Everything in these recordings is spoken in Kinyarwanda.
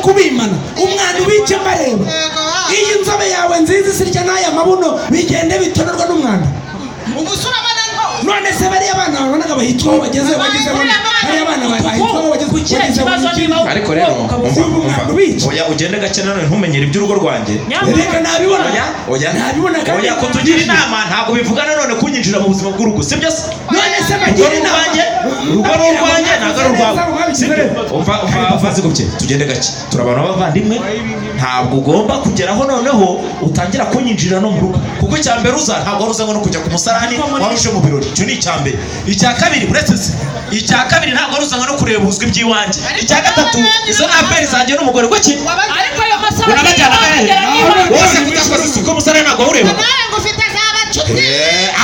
kubimana umwana ubike mbareba iyi nzobe yawe nziza isirya n'aya mabuno bigende bitonerwa n'umwanda ubusura abana none se bariya bana babonaga bahitwaho bageze bariya bana bahitwaho bageze ariko rero oya ugende gake nanone ntumenyere iby'urugo rwanjye reka nabibona oya kutugira inama ntabwo bivuga nanone kunyinjira mu buzima bw'urugo sibyo se none se bagira inama urugo rwanjye ntabwo ari urwawe vaze gutya tugende gake turabana bavandimwe ntabwo ugomba kugeraho noneho utangira kunyinjira no mu rugo kuko icya mbere uza ntabwo waruza ngo no kujya ku musarani warushe mu birori icyo ni icya mbere icya kabiri uretse se icya kabiri ntabwo waruza ngo no kureba ubuzwi bw'iwanjye icya gatatu izo naperi zanjye n'umugore ko ki ariko ayo masara urabajyana wose kutakoze isuku umusarani ntabwo ureba nawe ngo ufite z'abacuti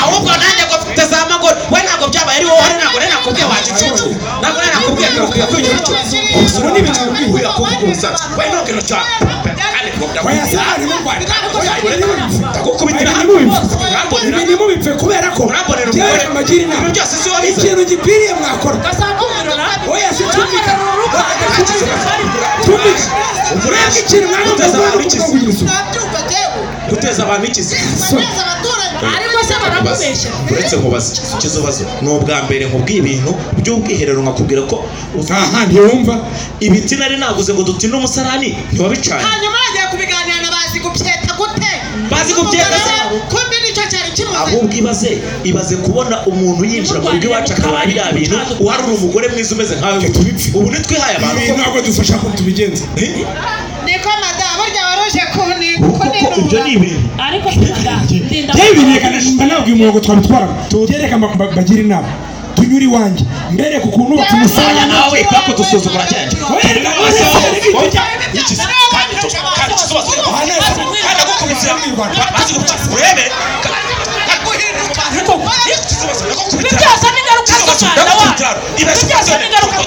ahubwo nanjye ngo ufite za magore we ntabwo byabaye ari wowe ntabwo nari nakubwiye wagicucu ntabwo nari nakubwiye ko kwigira icyo ubusuru n'ibintu bikwira kuvuga umusaza we ntugire icyo nimubipfe kubera ko amagira inama ikintu gikwiriye mwakora oya si tumvikana guteza abantu ikizi ariko se barakubeshya uretse nkubaza ikibazo ni ubwa mbere nkubwiye ibintu by'ubwiherero nkakubwira ko ntiwumva ibiti nari naguze ngo dutinde umusarani ntiwabicanye hanyuma bagiye kubiganira na bazi gubyeta gute bazi gubyeta se kumbi nicyo cyari kimuze ahubwo ibaze kubona umuntu yinjira mu rugo iwacu akaba ari ya bintu uharura umugore mwiza umeze nkawe ubu nitwihaye abantu ko ntabwo dufasha ko tubigenza niko madamu burya waruje kuko ibyo ni ibintu ariko mba nabwiye umurongo twabitwaraga tugereka bagira inama tunyura iwanjye mbereka ukuntu ubatse umusarani nawe kako dusuzugura cyane urebe byose ni ingaruka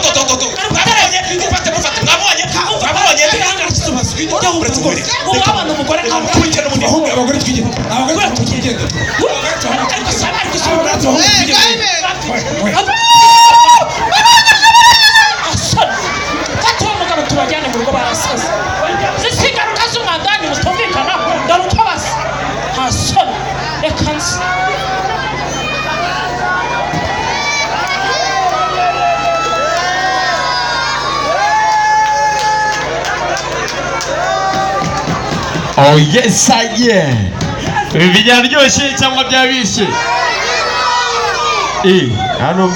z'umwanda abagore twigenda umugabo tubajyane mu rugo barasaza zisi ingaruka z'umwanda ni mutumvikana ndarutobaza nta soni reka nzi Oh yes aye ibi byaryoshye cyangwa byabishye hano